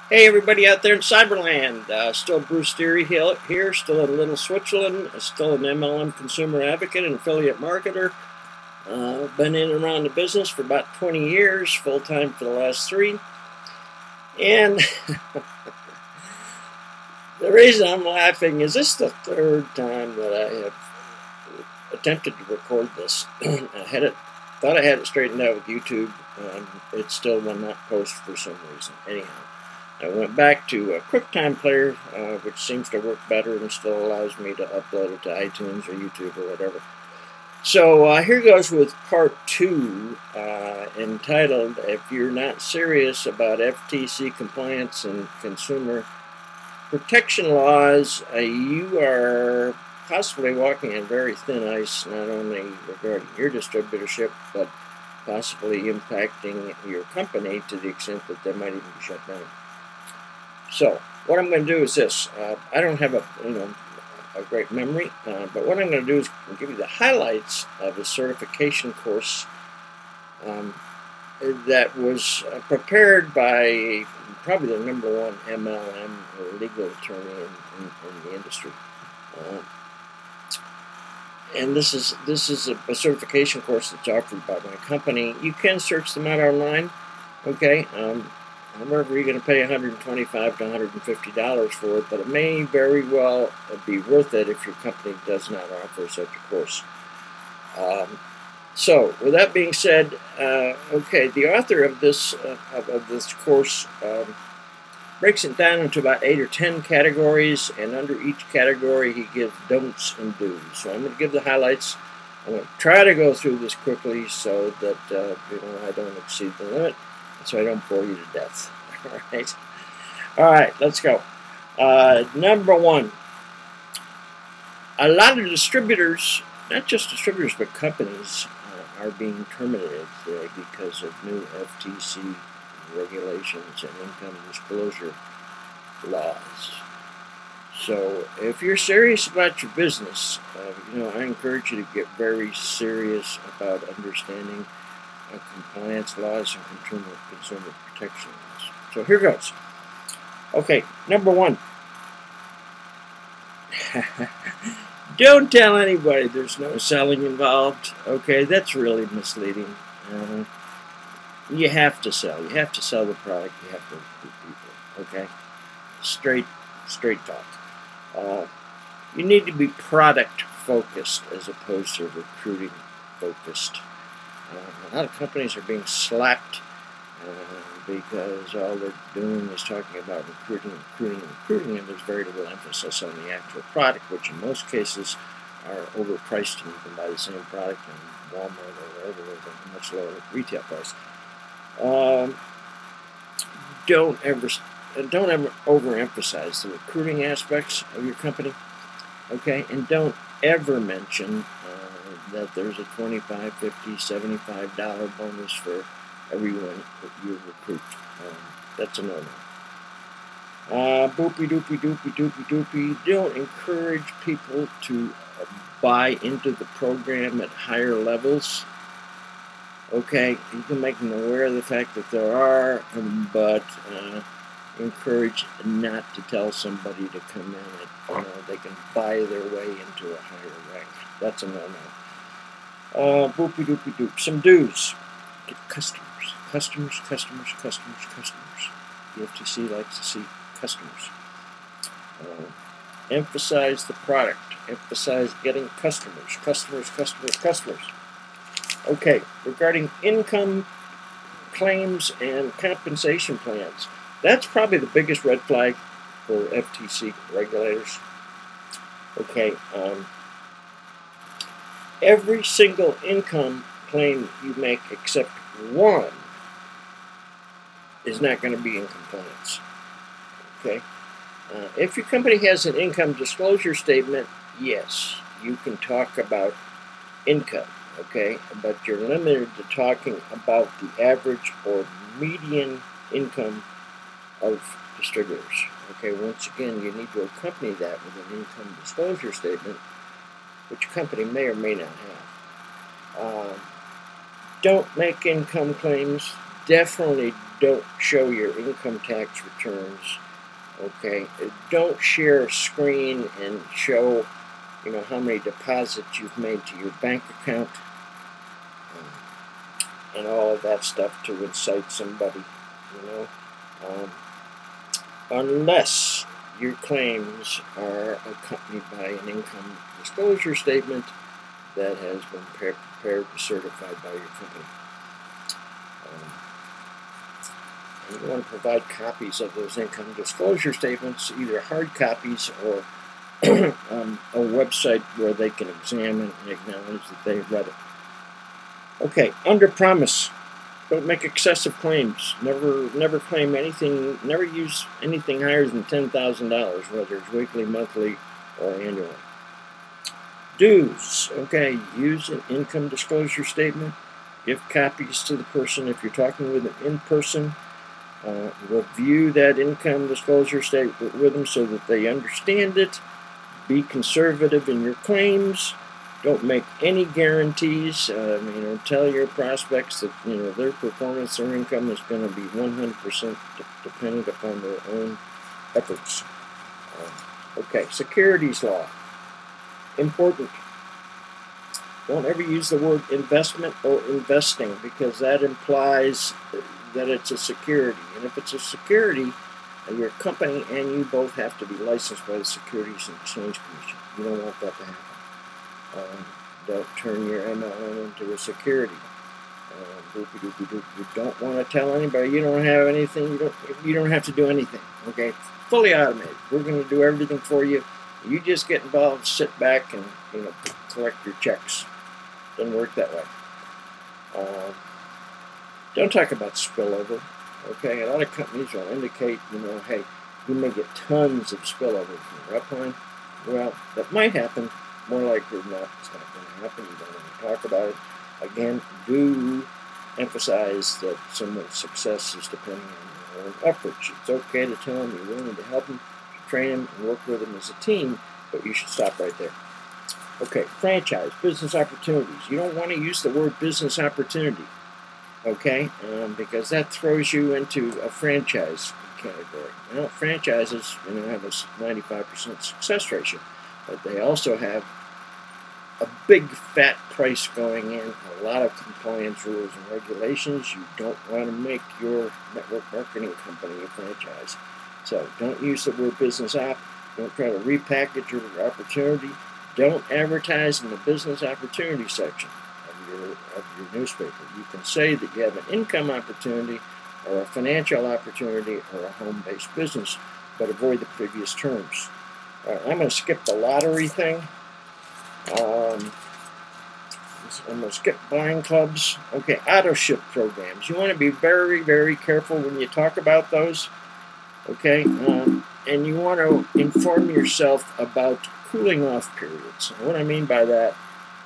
Hey everybody out there in Cyberland, still Bruce Deary here, still in Little Switzerland, still an MLM consumer advocate and affiliate marketer. Been in and around the business for about 20 years, full-time for the last 3. And the reason I'm laughing is this is the 3rd time that I have attempted to record this. Thought I had it straightened out with YouTube, it still will not post for some reason. Anyhow, I went back to a QuickTime Player, which seems to work better and still allows me to upload it to iTunes or YouTube or whatever. So here goes with part 2, entitled, "If You're Not Serious About FTC Compliance and Consumer Protection Laws, you are possibly walking on very thin ice, not only regarding your distributorship, but possibly impacting your company to the extent that they might even be shut down." So what I'm going to do is this. I don't have a great memory, but what I'm going to do is give you the highlights of a certification course that was prepared by probably the #1 MLM or legal attorney in the industry. And this is a certification course that's offered by my company. You can search them out online, okay? However, you're going to pay $125 to $150 for it, but it may very well be worth it if your company does not offer such a course. So, with that being said, okay, the author of this course breaks it down into about 8 or 10 categories, and under each category he gives don'ts and do's. So I'm going to give the highlights. I'm going to try to go through this quickly so that I don't exceed the limit, so I don't bore you to death. All right, let's go. #1, a lot of distributors, not just distributors but companies, are being terminated because of new FTC regulations and income disclosure laws. So if you're serious about your business, I encourage you to get very serious about understanding compliance laws and consumer protection laws. So here goes. Okay, #1. Don't tell anybody there's no selling involved. Okay, that's really misleading. You have to sell. You have to sell the product. You have to recruit people. Okay, straight talk. You need to be product focused as opposed to recruiting focused. A lot of companies are being slapped because all they're doing is talking about recruiting, and there's very little emphasis on the actual product, which in most cases are overpriced, and you can buy the same product in Walmart or wherever with a much lower retail price. Don't ever overemphasize the recruiting aspects of your company, okay? And don't ever mention that there's a $25, $50, $75 bonus for everyone that you recruit. That's a no-no. Boopy doopy. Don't encourage people to buy into the program at higher levels. Okay, you can make them aware of the fact that there are, but encourage not to tell somebody to come in at, they can buy their way into a higher rank. That's a no-no. Boopy doop. Some do's. Get customers. The FTC likes to see customers. Emphasize the product. Emphasize getting customers. Okay, regarding income claims and compensation plans, that's probably the biggest red flag for FTC regulators. Okay, every single income claim you make except one is not going to be in compliance. Okay, if your company has an income disclosure statement, yes, you can talk about income. Okay, but you're limited to talking about the average or median income of distributors. Okay, once again, you need to accompany that with an income disclosure statement, which your company may or may not have. Don't make income claims definitely don't show your income tax returns. Okay, don't share a screen and show, how many deposits you've made to your bank account, and all of that stuff to incite somebody, unless your claims are accompanied by an income disclosure statement that has been prepared and certified by your company. And you want to provide copies of those income disclosure statements, either hard copies or a website where they can examine and acknowledge that they read it. Okay, under promise. Don't make excessive claims. Never claim anything. Never use anything higher than $10,000, whether it's weekly, monthly, or annually. Dues. Okay, use an income disclosure statement. Give copies to the person if you're talking with them in person. Review that income disclosure statement with them so that they understand it. Be conservative in your claims. Don't make any guarantees. Tell your prospects that their performance or income is going to be 100% dependent upon their own efforts. Okay, securities law. Important. Don't ever use the word investment or investing, because that implies that it's a security. And if it's a security, your company and you both have to be licensed by the Securities and Exchange Commission. You don't want that to happen. Don't turn your MLM into a security. You don't want to tell anybody you don't have anything. You don't have to do anything. Okay, fully automated. We're going to do everything for you. You just get involved, sit back, and collect your checks. Doesn't work that way. Don't talk about spillover. Okay, a lot of companies will indicate, hey, you may get tons of spillover from your upline. Well, that might happen. More likely than not, it's not going to happen. You don't want to talk about it. Again, do emphasize that someone's success is depending on your own efforts. It's okay to tell them you're willing to help them, to train them, and work with them as a team, but you should stop right there. Okay, franchise, business opportunities. You don't want to use the word business opportunity, okay, because that throws you into a franchise category. Now, franchises, have a 95% success ratio, but they also have a big fat price going in, a lot of compliance rules and regulations. You don't want to make your network marketing company a franchise. So don't use the word business op. Don't try to repackage your opportunity. Don't advertise in the business opportunity section of your newspaper. You can say that you have an income opportunity or a financial opportunity or a home-based business, but avoid the previous terms. I'm going to skip the lottery thing. I'm going to skip buying clubs. Okay, auto ship programs. You want to be very, very careful when you talk about those. Okay, and you want to inform yourself about cooling off periods. And what I mean by that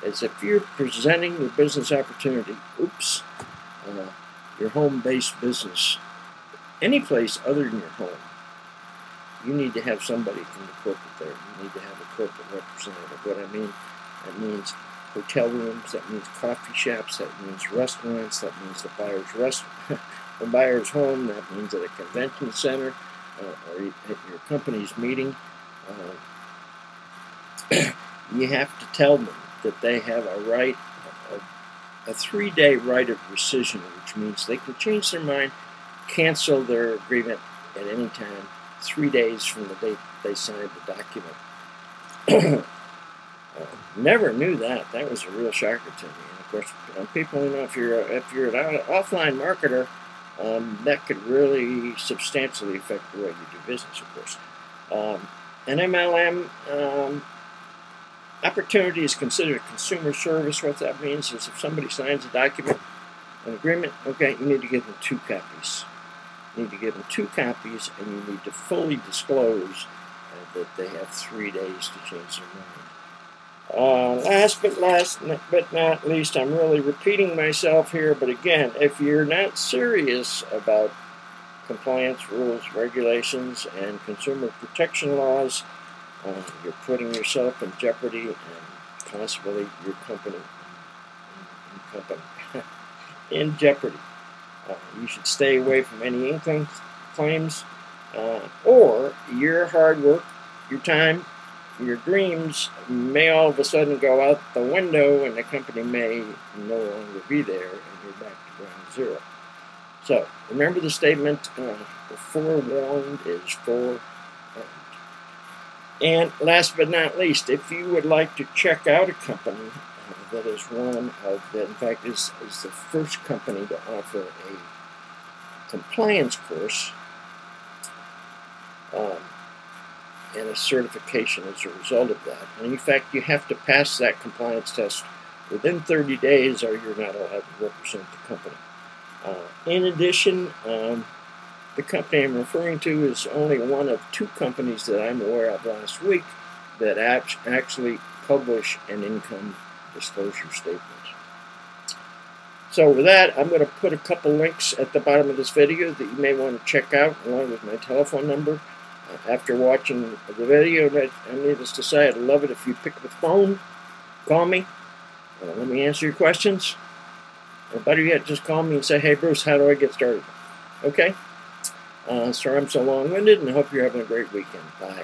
is if you're presenting your business opportunity, your home-based business, any place other than your home, you need to have somebody from the corporate there. You need to have a corporate representative. What I mean, that means hotel rooms, that means coffee shops, that means restaurants, that means the buyer's home, that means at a convention center or at your company's meeting. You have to tell them that they have a right, a 3-day right of rescission, which means they can change their mind, cancel their agreement at any time, 3 days from the date they signed the document. Never knew that. That was a real shocker to me. And of course, people, if you're an offline marketer, that could really substantially affect the way you do business, of course. An MLM opportunity is considered a consumer service. What that means is if somebody signs a document, an agreement, okay, you need to give them 2 copies. You need to give them 2 copies, and you need to fully disclose that they have 3 days to change their mind. Last but not least, I'm really repeating myself here, but again, if you're not serious about compliance rules, regulations, and consumer protection laws, you're putting yourself in jeopardy and possibly your company in jeopardy. You should stay away from any income claims, or your hard work, your time, your dreams may all of a sudden go out the window, and the company may no longer be there, and you're back to ground zero. So remember the statement, forewarned is forearmed. And last but not least, if you would like to check out a company that is one of the, in fact, is the first company to offer a compliance course and a certification as a result of that. And in fact, you have to pass that compliance test within 30 days or you're not allowed to represent the company. In addition, the company I'm referring to is only one of 2 companies that I'm aware of last week that actually publish an income disclosure statement. So with that, I'm going to put a couple links at the bottom of this video that you may want to check out, along with my telephone number. After watching the video, needless to say, I'd love it if you pick up the phone, call me, let me answer your questions. Or better yet, just call me and say, hey Bruce, how do I get started? Okay? Sorry I'm so long-winded, and I hope you're having a great weekend. Bye.